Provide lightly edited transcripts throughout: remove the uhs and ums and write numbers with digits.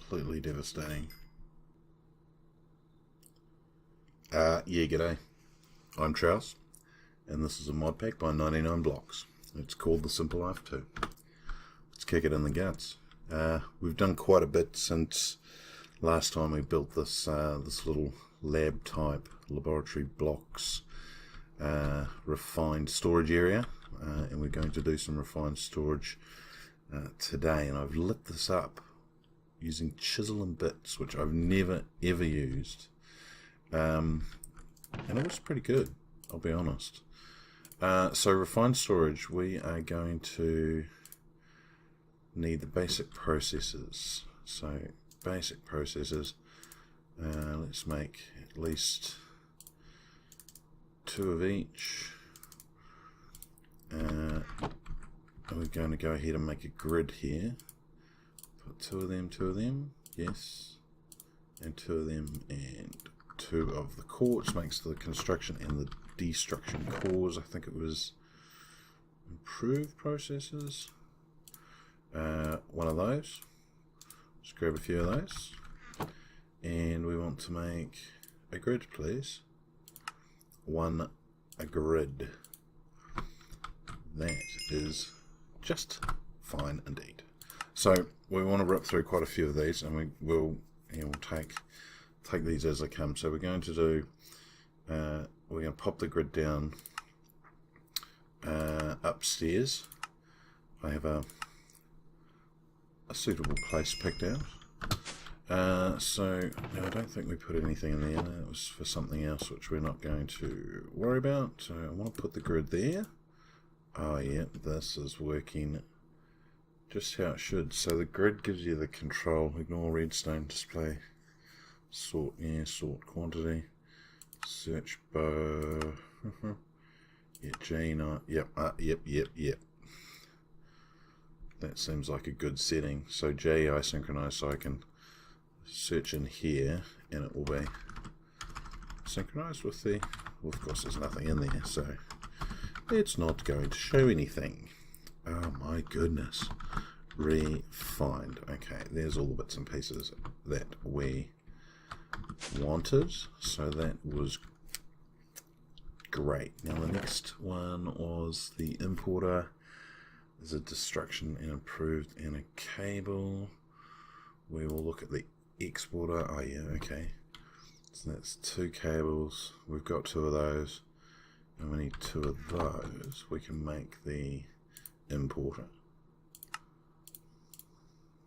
completely devastating. Yeah, g'day. I'm Trouss, and this is a mod pack by 99 Blocks. It's called The Simple Life 2. Let's kick it in the guts. We've done quite a bit since last time we built this this little lab type laboratory blocks refined storage area, and we're going to do some refined storage today. And I've lit this up using chisel and bits, which I've never ever used, and it was pretty good, I'll be honest. So refined storage, we are going to need the basic processes. So basic processes, let's make at least 2 of each. And we're going to go ahead and make a grid here. Put 2 of them, yes, and 2 of them, and 2 of the core, which makes the construction and the destruction cores. I think it was improved processes. 1 of those. Just grab a few of those, and we want to make a grid, please. A grid. That is just fine indeed. So we want to rip through quite a few of these, and we'll take these as they come. So we're going to do we're going to pop the grid down upstairs. I have a suitable place picked out. So no, I don't think we put anything in there. That was for something else which we're not going to worry about. So I want to put the grid there. Oh yeah, this is working just how it should. So the grid gives you the control. Ignore redstone display. Sort, yeah, sort quantity. Search bar. Yeah, G9. Yep. That seems like a good setting. So J isynchronize, so I can search in here and it will be synchronized with the, well, of course there's nothing in there, so it's not going to show anything. Oh my goodness. Refined. Okay, there's all the bits and pieces that we wanted, so that was great. Now the next one was the importer. There's a destruction and improved and a cable. We will look at the exporter. Oh yeah, okay. So that's 2 cables. We've got 2 of those, and we need 2 of those. We can make the importer.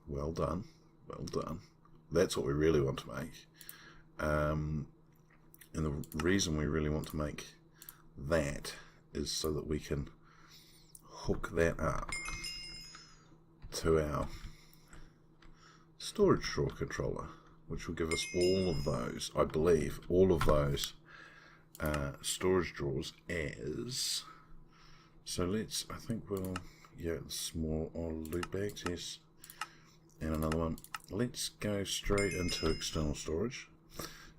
Well done, well done. That's what we really want to make. And the reason we really want to make that is so that we can hook that up to our storage drawer controller, which will give us all of those, I believe, all of those storage drawers as, so let's, I think we'll, yeah, small loot bags, yes, and another one. Let's go straight into external storage,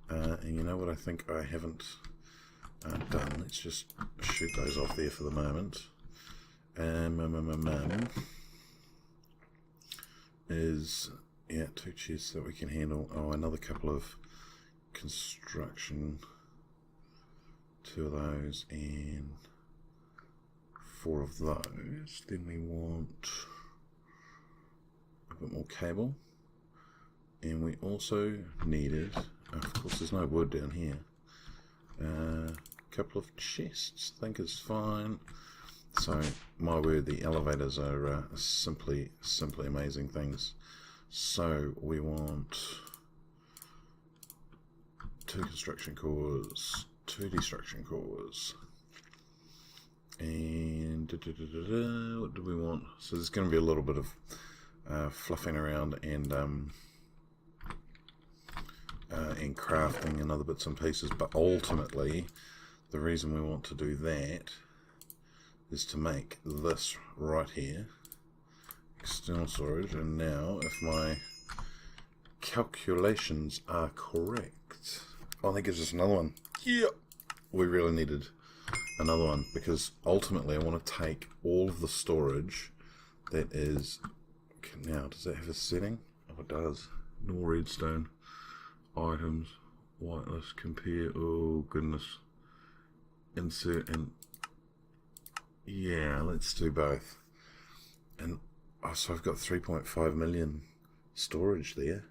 and you know what I think I haven't done, let's just shoot those off there for the moment. Is, yeah, 2 chests that we can handle. Oh, another couple of construction, 2 of those, and 4 of those. Then we want a bit more cable, and we also needed, of course there's no wood down here, a couple of chests. I think it's fine. So my word, the elevators are simply amazing things. So we want 2 construction cores, 2 destruction cores, and what do we want? So there's going to be a little bit of fluffing around and crafting and other bits and pieces, but ultimately the reason we want to do that is to make this right here, external storage. And now if my calculations are correct, oh, that gives us another one. Yeah, we really needed another one, because ultimately I want to take all of the storage that is, okay, now does that have a setting? Oh, it does. More redstone. Items. Whitelist. Compare. Oh, goodness. Insert and... Yeah, let's do both. And so I've got 3.5 million storage there.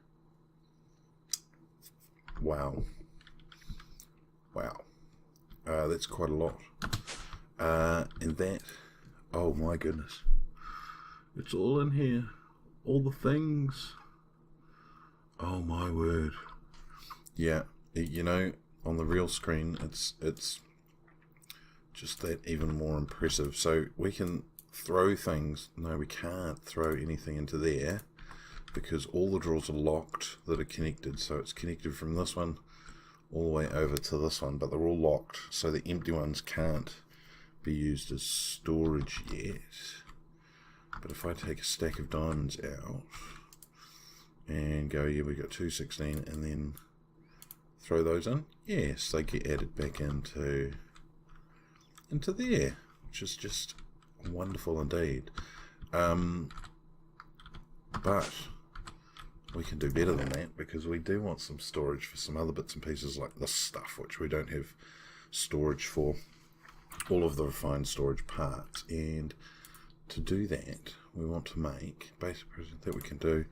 Wow. Wow. That's quite a lot. And that, oh my goodness. It's all in here. All the things. Oh my word. Yeah, you know, on the real screen, it's just that even more impressive. So we can throw things. No, we can't throw anything into there because all the drawers are locked that are connected. So it's connected from this one all the way over to this one, but they're all locked, so the empty ones can't be used as storage yet. But if I take a stack of diamonds out and go, yeah, we got 216, and then throw those in, yes, they get added back into there, which is just wonderful indeed. But we can do better than that, because we do want some storage for some other bits and pieces like this stuff, which we don't have storage for, all of the refined storage parts. And to do that, we want to make, basic process that we can do,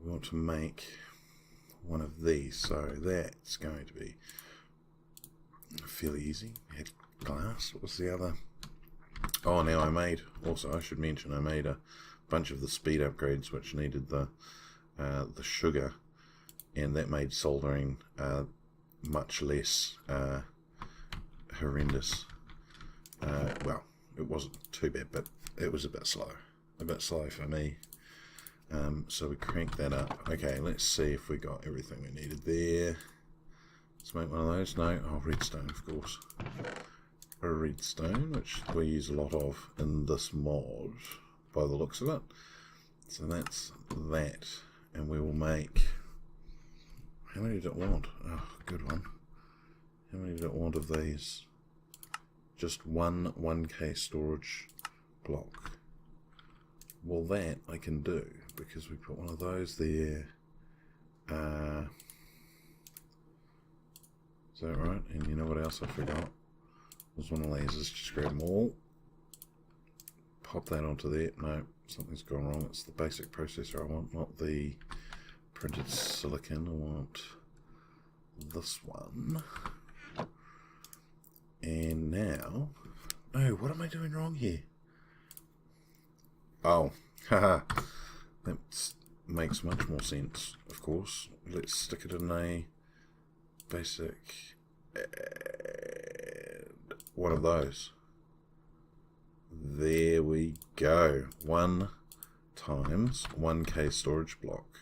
we want to make one of these. So that's going to be fairly easy. We had glass. What was the other? Oh, now I made, also I should mention, I made a bunch of the speed upgrades which needed the sugar, and that made soldering much less horrendous. Well, it wasn't too bad, but it was a bit slow for me. So we cranked that up. Okay, let's see if we got everything we needed there. Let's make one of those. No, oh, redstone, of course. A redstone, which we use a lot of in this mod, by the looks of it. So that's that. And we will make, how many did it want? Oh, good one. How many did it want of these? Just one 1K storage block. Well, that I can do, because we put one of those there. Is that right? And you know what else I forgot? Was one of these. Just grab them all. Pop that onto there. No, something's gone wrong. It's the basic processor I want, not the printed silicon. I want this one. And now, oh, what am I doing wrong here? Oh, haha, that makes much more sense, of course. Let's stick it in a basic, one of those. There we go. 1 times 1K storage block.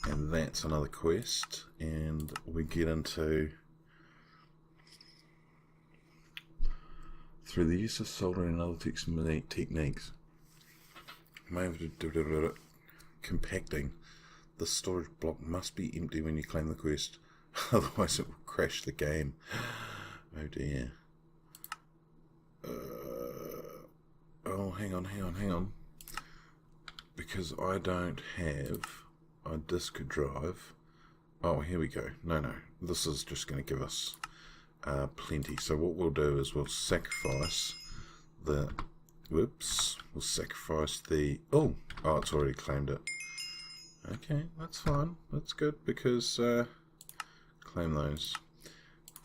And that's another quest. And we get into, through the use of soldering and other techniques, compacting, the storage block must be empty when you claim the quest, otherwise it will crash the game. Oh dear. Oh, hang on. Because I don't have a disk drive. Oh, here we go. No. This is just going to give us plenty. So what we'll do is we'll sacrifice the... Whoops. We'll sacrifice the... Oh, it's already claimed it. Okay, that's fine. That's good, because claim those.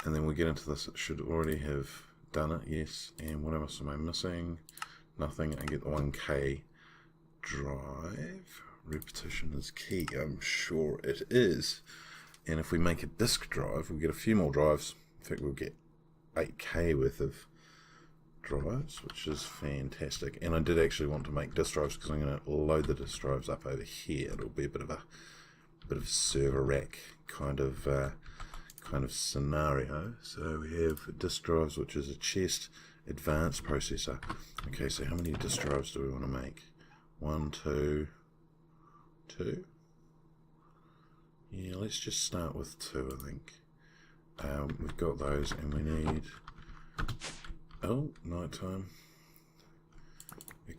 And then we get into this. It should already have done it, yes. And what else am I missing? Nothing. I get the 1K drive. Repetition is key. I'm sure it is. And if we make a disk drive, we'll get a few more drives. In fact, we'll get 8K worth of drives, which is fantastic. And I did actually want to make disk drives, because I'm going to load the disk drives up over here. It'll be a bit of a server rack kind of scenario. So we have disk drives, which is a chest advanced processor. Okay, so how many disk drives do we want to make? 1, 2, 2. Yeah, let's just start with 2, I think. We've got those, and we need... Oh, nighttime. It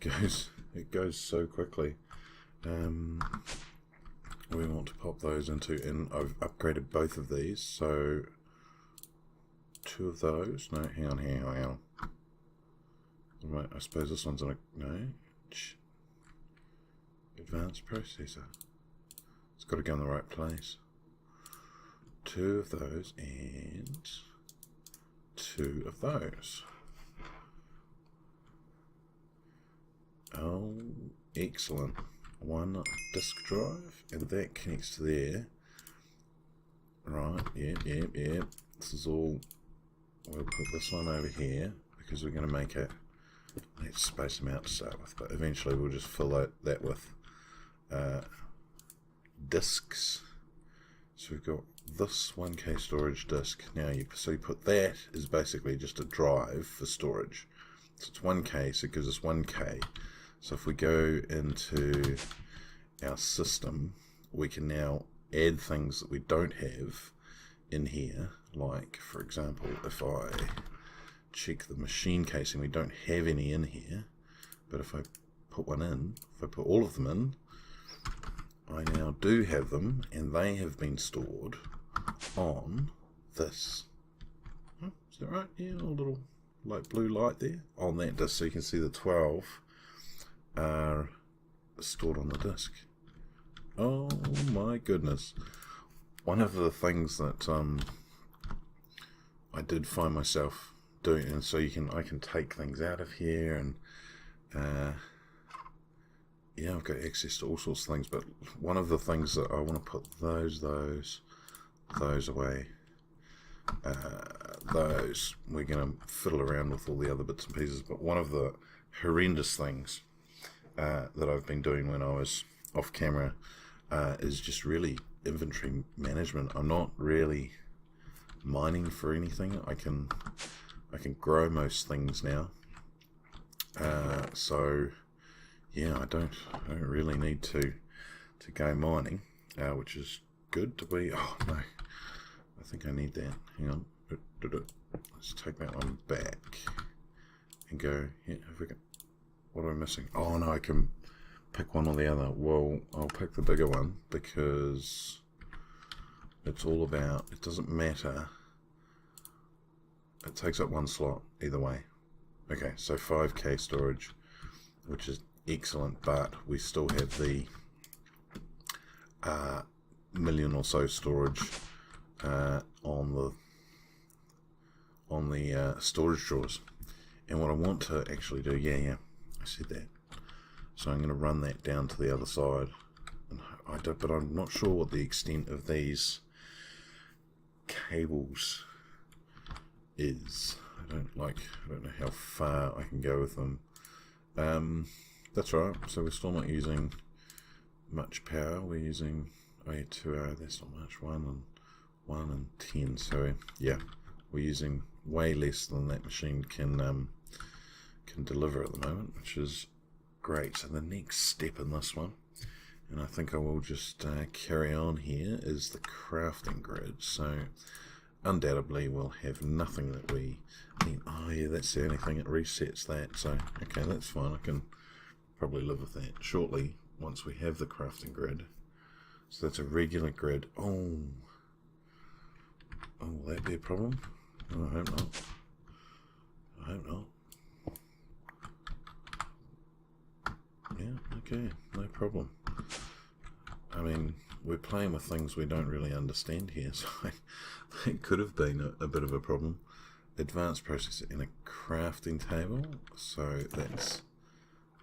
goes so quickly. we want to pop those into, and I've upgraded both of these, so 2 of those. No, hang on. Right, I suppose this one's on a, no, advanced processor. It's got to go in the right place. 2 of those and 2 of those. Oh, excellent. 1 disk drive, and that connects to there. Right, yep. This is all, we'll put this one over here, because we're going to make it, let's space them out to start with, but eventually we'll just fill that with disks. So we've got this 1K storage disk. Now you put that is basically just a drive for storage. So it's 1K, so it gives us 1K. So if we go into our system, we can now add things that we don't have in here. Like, for example, if I check the machine casing, we don't have any in here. But if I put one in, if I put all of them in, I now do have them, and they have been stored on this. Oh, is that right? Yeah, a little light blue light there on that disk, so you can see the 12 are stored on the disk. Oh my goodness! One of the things that I did find myself doing, and so I can take things out of here, and yeah, I've got access to all sorts of things, but one of the things that I want to put those away. Those, we're going to fiddle around with all the other bits and pieces, but one of the horrendous things that I've been doing when I was off camera is just really inventory management. I'm not really mining for anything. I can grow most things now, so yeah, I don't really need to go mining, which is good. To be, oh no, I think I need that. Hang on, let's take that one back and go. Yeah, have we got, what am I missing? Oh no, I can pick one or the other. Well, I'll pick the bigger one because it's all about, it doesn't matter. It takes up 1 slot either way. Okay, so 5K storage, which is excellent, but we still have the million or so storage on the storage drawers. And what I want to actually do, yeah, I said that. So I'm going to run that down to the other side. And but I'm not sure what the extent of these cables is. I don't know how far I can go with them. That's right. So we're still not using much power. We're using 2 that's not much. 1 and 10. So yeah, we're using way less than that machine can deliver at the moment, which is great. So the next step in this one, and I think I will just carry on here, is the crafting grid. So undoubtedly we'll have nothing that we need. Oh yeah, that's the only thing, it resets that. So okay, that's fine. I can probably live with that shortly once we have the crafting grid. So that's a regular grid. Oh, will that be a problem? Oh, I hope not. I hope not. Yeah, okay, no problem. I mean, we're playing with things we don't really understand here, so that could have been a bit of a problem. Advanced processor in a crafting table, so that's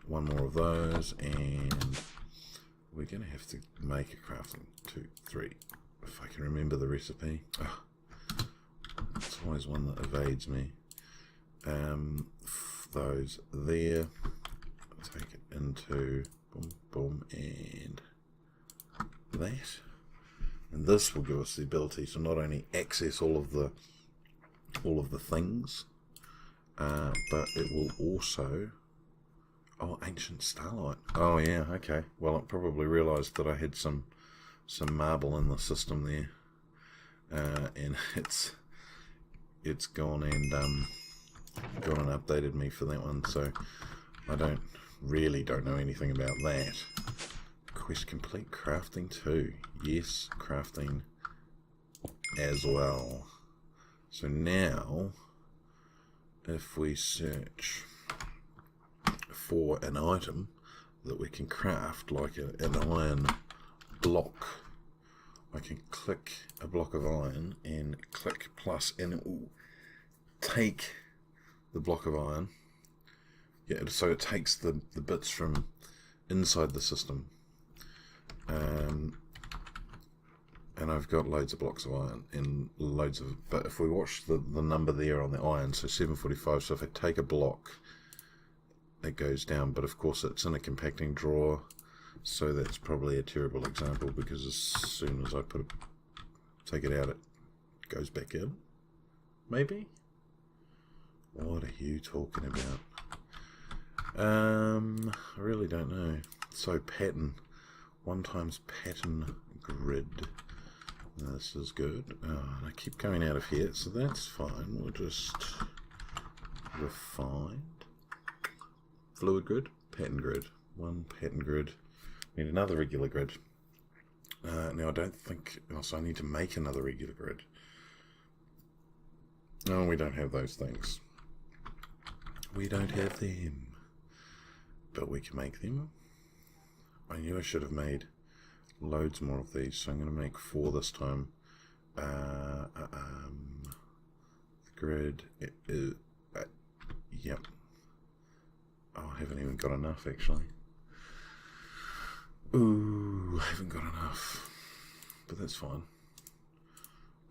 1 more of those, and we're going to have to make a crafting 2, 3, if I can remember the recipe. Oh, it's always one that evades me. Those there, take it into boom, boom, and that. And this will give us the ability to not only access all of the things, but it will also, oh, ancient starlight. Oh yeah, okay. Well, it probably realised that I had some marble in the system there, and it's gone and updated me for that one. So I don't know anything about that. quest complete. Crafting too. Yes, crafting as well. So now, if we search for an item that we can craft, like an iron block, I can click a block of iron and click plus, and it will take the block of iron. Yeah, so it takes the bits from inside the system. And I've got loads of blocks of iron and loads of, but if we watch the number there on the iron, so 745, so if I take a block, it goes down, but of course it's in a compacting drawer, so that's probably a terrible example, because as soon as I take it out, it goes back in. Maybe? What are you talking about? I really don't know. So pattern, 1 times pattern grid. This is good. I keep going out of here, so that's fine. We'll just refine. Fluid grid, pattern grid. 1 pattern grid. Need another regular grid. Now I don't think. Also, I need to make another regular grid. No, we don't have those things. We don't have them. But we can make them. I knew I should have made loads more of these, so I'm going to make 4 this time. The grid. Yep. Oh, I haven't even got enough, actually. Ooh, I haven't got enough. But that's fine.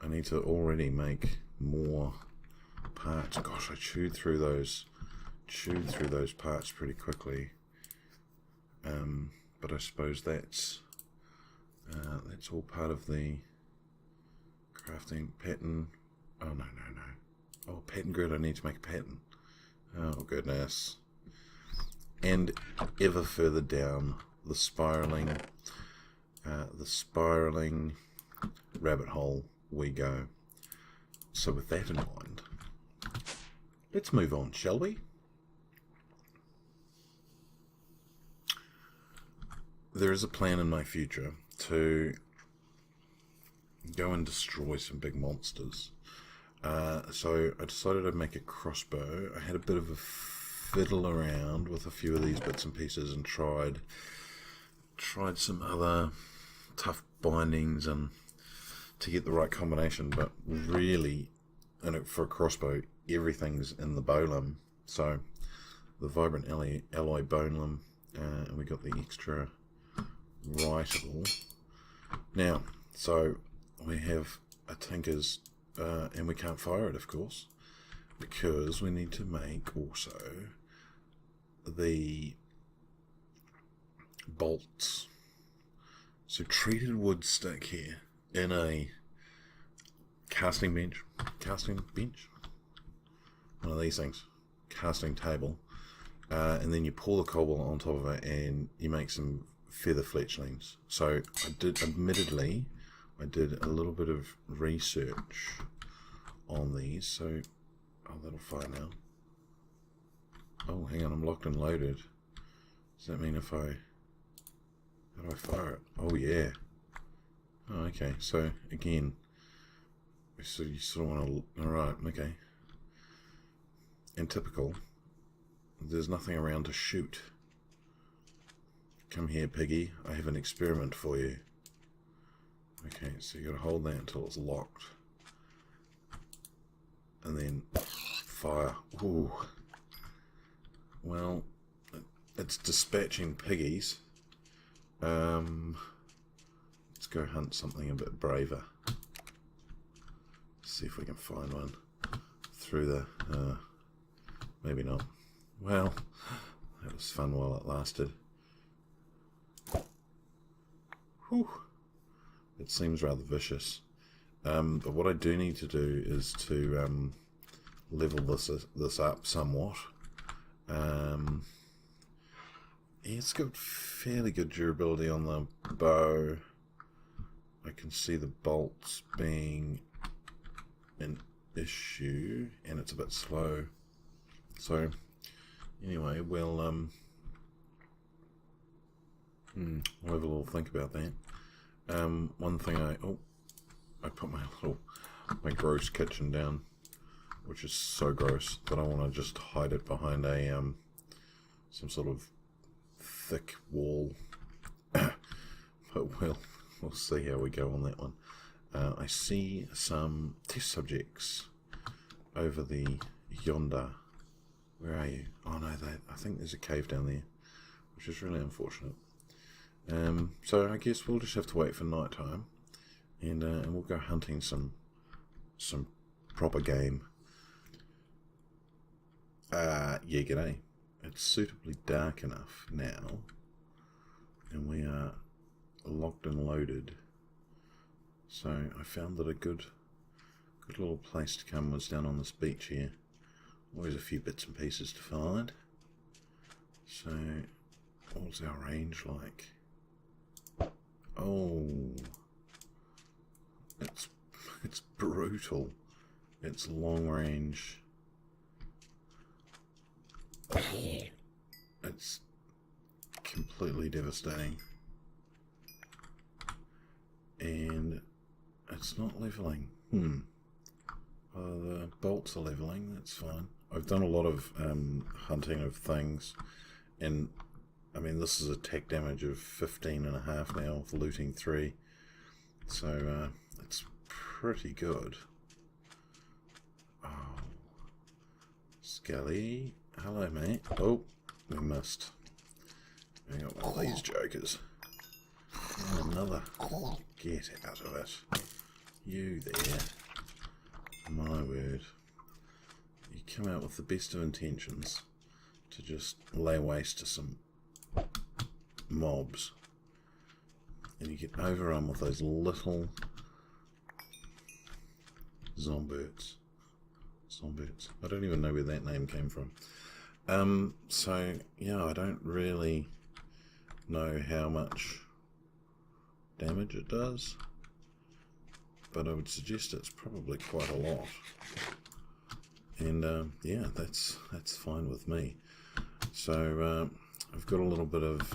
I need to already make more parts. Gosh, I chewed through those parts pretty quickly. But I suppose that's all part of the crafting pattern. Oh, no. Oh, pattern grid, I need to make a pattern. Oh, goodness. And ever further down the spiraling rabbit hole we go. So with that in mind, let's move on, shall we? There is a plan in my future to go and destroy some big monsters. So I decided I'd make a crossbow. I had a bit of a fiddle around with a few of these bits and pieces and tried some other tough bindings and to get the right combination, but really, for a crossbow, everything's in the bow limb. So the vibrant alloy bone limb, and we got the extra writable. Now, so we have a tinker's, and we can't fire it, of course, because we need to make also the bolts. So treated wood stick here in a casting bench, one of these things, casting table, and then you pull the cobble on top of it and you make some feather fletchlings. So admittedly I did a little bit of research on these. So, oh, that'll fire now. Oh, hang on, I'm locked and loaded. Does that mean if I... How do I fire it? Oh, yeah. Oh, okay. So, again, so you sort of want to... Alright, okay. And typical, there's nothing around to shoot. Come here, piggy. I have an experiment for you. Okay, so you got to hold that until it's locked. And then fire. Ooh. Well, it's dispatching piggies. Let's go hunt something a bit braver. See if we can find one through the... maybe not. Well, that was fun while it lasted. Whew. It seems rather vicious. But what I do need to do is to level this up somewhat. It's got fairly good durability on the bow. I can see the bolts being an issue, and it's a bit slow. So anyway, we'll I'll have a little think about that. One thing I put my gross kitchen down, which is so gross that I want to just hide it behind a some sort of thick wall. But we'll see how we go on that one. I see some test subjects over yonder. Where are you? Oh no, I think there's a cave down there, which is really unfortunate. So I guess we'll just have to wait for night time, and we'll go hunting some proper game. Yeah, g'day. It's suitably dark enough now, and we are locked and loaded. So I found that a good little place to come was down on this beach here. Always a few bits and pieces to find. So what's our range like? Oh, it's brutal. It's long range. It's completely devastating. And it's not leveling. The bolts are leveling, that's fine. I've done a lot of hunting of things, and I mean this is attack damage of 15.5 now with looting 3, so it's pretty good. Oh, Skelly, hello mate. Oh, we missed. We got one of these jokers. And another. Get out of it. You there. My word. You come out with the best of intentions to just lay waste to some mobs, and you get overrun with those little zombies. I don't even know where that name came from. So yeah, I don't really know how much damage it does, but I would suggest it's probably quite a lot. And yeah, that's fine with me. So I've got a little bit of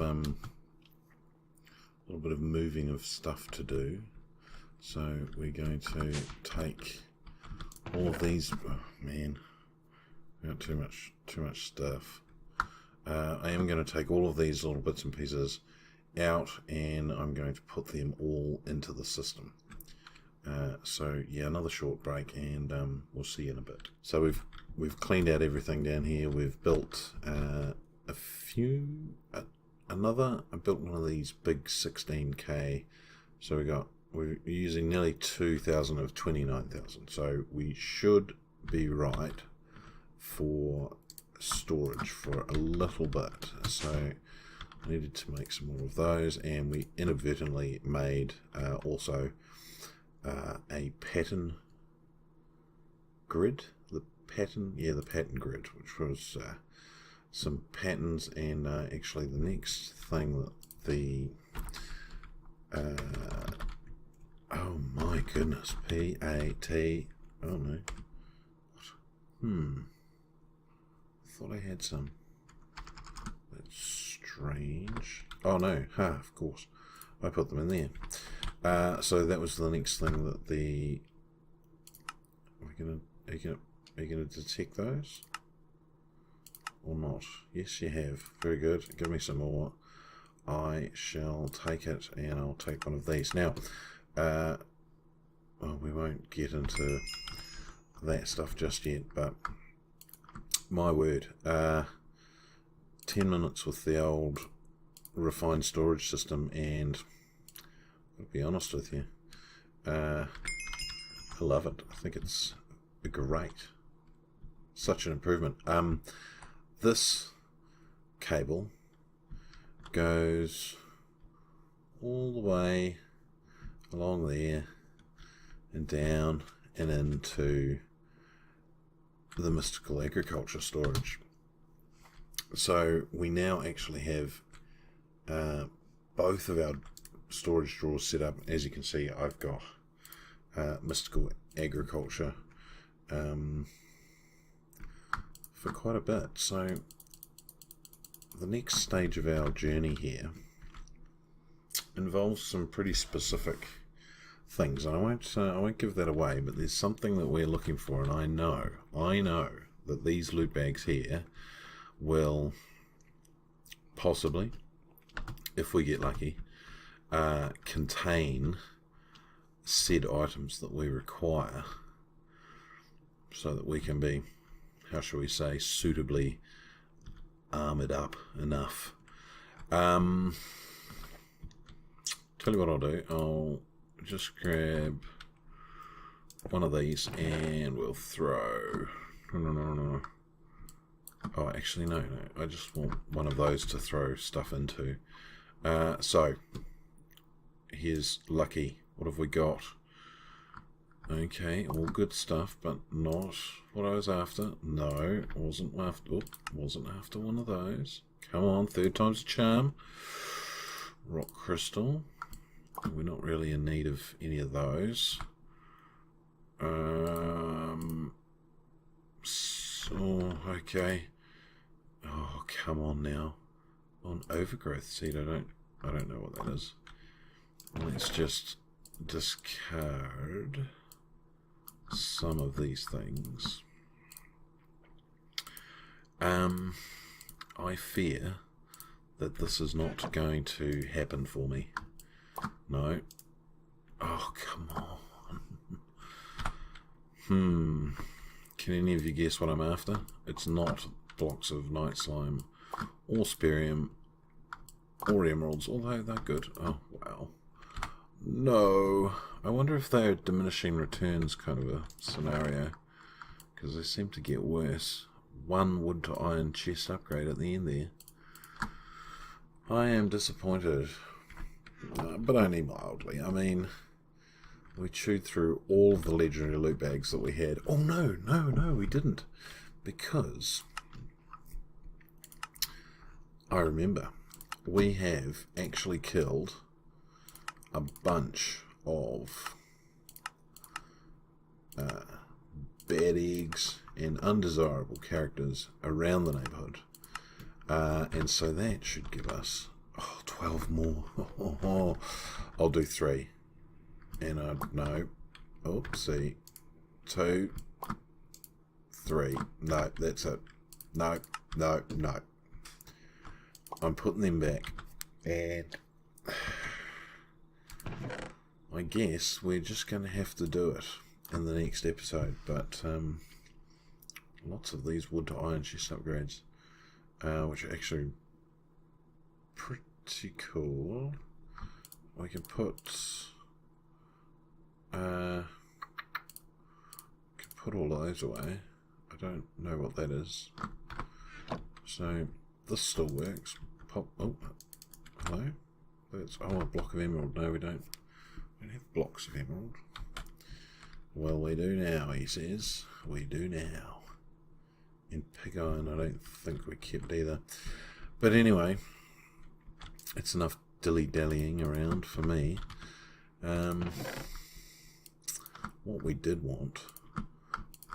moving of stuff to do. So we're going to take all of these. Oh man, we got too much stuff. I am going to take all of these little bits and pieces out, and I'm going to put them all into the system. So yeah, another short break, and we'll see you in a bit. So we've cleaned out everything down here. We've built I built one of these big 16k. So we're using nearly 2,000 of 29,000. So we should be right for storage for a little bit. So I needed to make some more of those, and we inadvertently made also a pattern grid. The pattern grid, which was some patterns, and actually the next thing that the oh my goodness, P-A-T, oh no, thought I had some. That's strange. Oh no, of course I put them in there. So that was the next thing that are you gonna detect those or not? Yes, you have. Very good. Give me some more. I shall take it, and I'll take one of these. Now, well, we won't get into that stuff just yet, but my word, 10 minutes with the old refined storage system, and I'll be honest with you, I love it. I think it's great. Such an improvement. This cable goes all the way along there and down and into the mystical agriculture storage. So we now actually have both of our storage drawers set up. As you can see, I've got mystical agriculture for quite a bit. So the next stage of our journey here involves some pretty specific things, and I won't give that away. But there's something that we're looking for, and I know that these loot bags here will possibly, if we get lucky, contain said items that we require, so that we can be, how shall we say, suitably armoured up enough. Tell you what I'll do, I'll just grab one of these and we'll throw... No. Oh, actually, no. I just want one of those to throw stuff into. So, here's lucky. What have we got? Okay, all good stuff, but not what I was after. No, wasn't after one of those. Come on, third time's a charm. Rock crystal. We're not really in need of any of those. Okay. Oh, come on now. On overgrowth seed, I don't know what that is. Let's just discard some of these things. I fear that this is not going to happen for me. No. Oh, come on. Can any of you guess what I'm after? It's not blocks of night slime or sperium or emeralds, although they're good. Oh, wow. No. I wonder if they're diminishing returns kind of a scenario, because they seem to get worse. 1 wood to iron chest upgrade at the end there. I am disappointed, but only mildly. I mean, we chewed through all the legendary loot bags that we had. Oh no, we didn't, because I remember we have actually killed a bunch of bad eggs and undesirable characters around the neighbourhood, and so that should give us 12 more. I'll do 3, and no, oopsie, 2, 3, no, that's it, no, I'm putting them back, and I guess we're just going to have to do it in the next episode. But lots of these wood to iron chest upgrades, which are actually pretty cool. We can put all of those away. I don't know what that is. So this still works. Pop. Oh, hello. That's a block of emerald. No, we don't. We don't have blocks of emerald. Well, we do now, he says. We do now. In pig iron, I don't think we kept either. But anyway, it's enough dilly-dallying around for me. What we did want,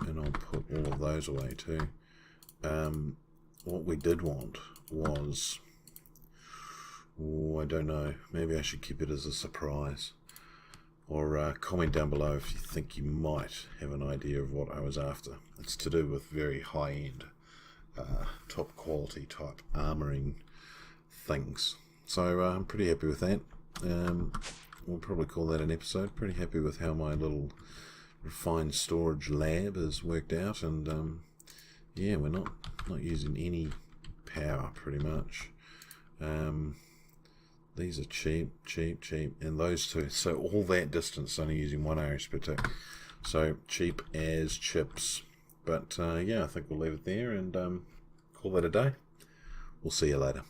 and I'll put all of those away too. What we did want was, I don't know, maybe I should keep it as a surprise. Or comment down below if you think you might have an idea of what I was after. It's to do with very high-end, top quality type armouring things. So I'm pretty happy with that. We'll probably call that an episode. Pretty happy with how my little refined storage lab has worked out, and yeah, we're not using any power pretty much. These are cheap, and those two, so all that distance only using 1 Irish per tick, so cheap as chips. But yeah, I think we'll leave it there and call that a day. We'll see you later.